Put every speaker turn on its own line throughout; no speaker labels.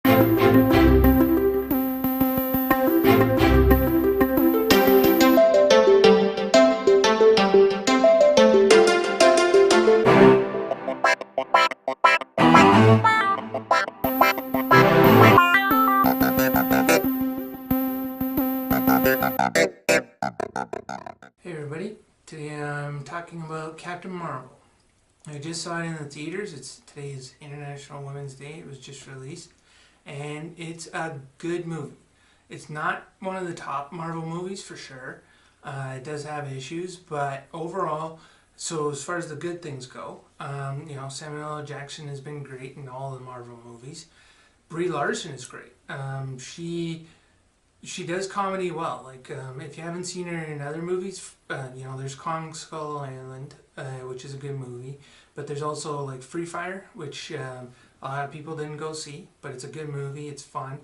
Hey everybody, today I'm talking about Captain Marvel. I just saw it in the theaters. Today's International Women's Day. It was just released, and it's a good movie. It's not one of the top Marvel movies for sure. It does have issues, but overall, so as far as the good things go, Samuel L. Jackson has been great in all the Marvel movies. Brie Larson is great. She does comedy well. Like if you haven't seen her in other movies, there's Kong Skull Island, which is a good movie, but there's also like Free Fire, which a lot of people didn't go see, but it's a good movie. It's fun,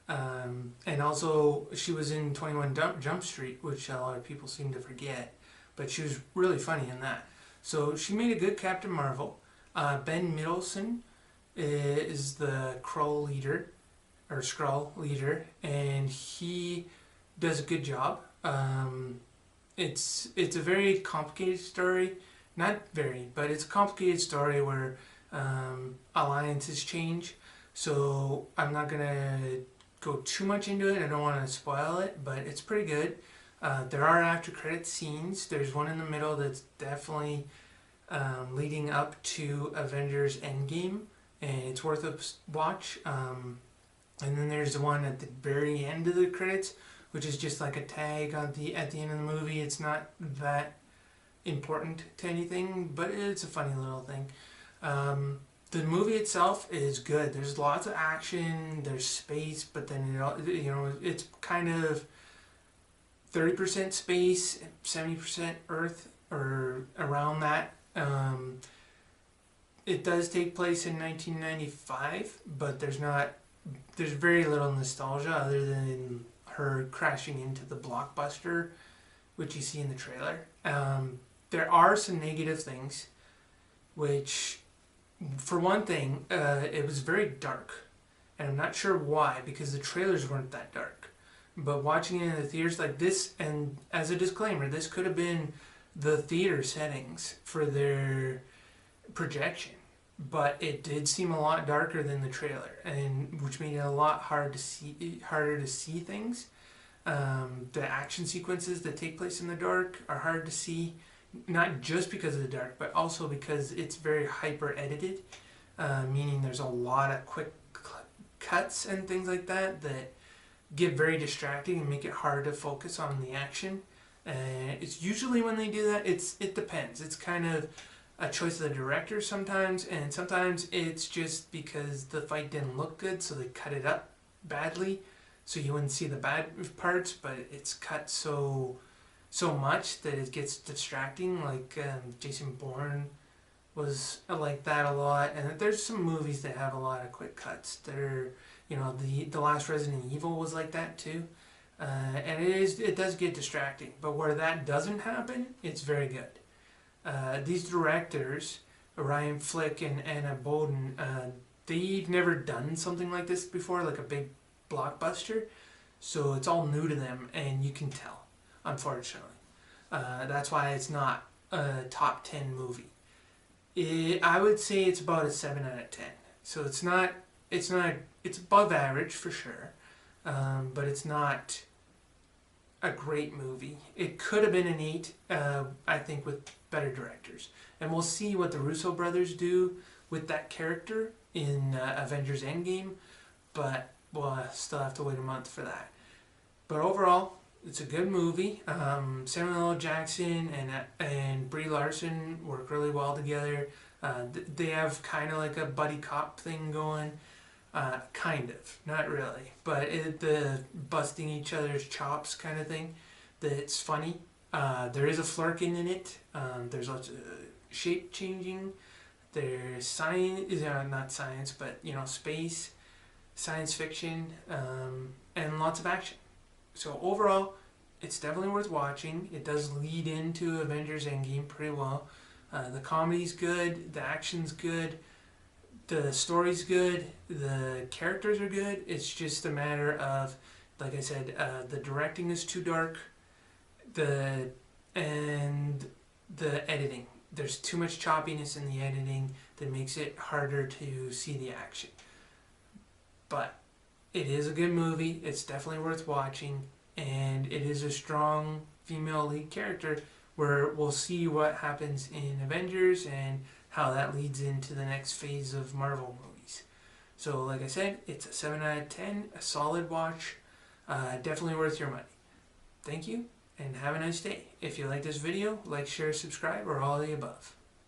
and also she was in 21 Jump Street, which a lot of people seem to forget, but she was really funny in that. So she made a good Captain Marvel. Ben Mendelsohn is the Skrull leader, and he does a good job. It's a very complicated story, not very, but it's a complicated story where alliances change. So I'm not gonna go too much into it. I don't want to spoil it, but it's pretty good. There are after credit scenes. There's one in the middle that's definitely leading up to Avengers Endgame, and it's worth a watch. And then there's the one at the very end of the credits, which is just like a tag at the end of the movie. It's not that important to anything, but it's a funny little thing. The movie itself is good. There's lots of action. There's space, but then it's kind of 30% space, 70% Earth, or around that. It does take place in 1995, but there's very little nostalgia other than her crashing into the blockbuster, which you see in the trailer. There are some negative things, which, for one thing, it was very dark. And I'm not sure why, because the trailers weren't that dark. But watching it in the theaters like this, and as a disclaimer, this could have been the theater settings for their projection. But it did seem a lot darker than the trailer, and which made it a lot harder to see things. The action sequences that take place in the dark are hard to see, not just because of the dark, but also because it's very hyper edited, meaning there's a lot of quick cuts and things like that get very distracting and make it hard to focus on the action. It's usually when they do that, it depends. It's kind of a choice of the director sometimes, and sometimes it's just because the fight didn't look good, so they cut it up badly so you wouldn't see the bad parts, but it's cut so much that it gets distracting. Like Jason Bourne was like that a lot, and there's some movies that have a lot of quick cuts. The last Resident Evil was like that too, and it does get distracting, but where that doesn't happen, it's very good. These directors, Ryan Flick and Anna Boden, they've never done something like this before, like a big blockbuster, so it's all new to them, and you can tell, unfortunately. That's why it's not a top 10 movie. I would say it's about a 7 out of 10. So it's above average for sure, but it's not a great movie. It could have been an 8, I think, with better directors. And we'll see what the Russo brothers do with that character in Avengers Endgame, but we'll still have to wait a month for that. But overall, it's a good movie. Samuel L. Jackson and Brie Larson work really well together. They have kind of like a buddy cop thing going. Kind of, not really, but the busting each other's chops kind of thing, that's funny. There is a Flerken in it. There's lots of shape changing. There's science, not science, but space, science fiction, and lots of action. So overall, it's definitely worth watching. It does lead into Avengers Endgame pretty well. The comedy's good, the action's good. The story's good, the characters are good. It's just a matter of, like I said, the directing is too dark, the and the editing. There's too much choppiness in the editing that makes it harder to see the action. But it is a good movie. It's definitely worth watching, and it is a strong female lead character where we'll see what happens in Avengers and how that leads into the next phase of Marvel movies. So like I said, it's a 7 out of 10, a solid watch, definitely worth your money. Thank you, and have a nice day. If you like this video, like, share, subscribe, or all of the above.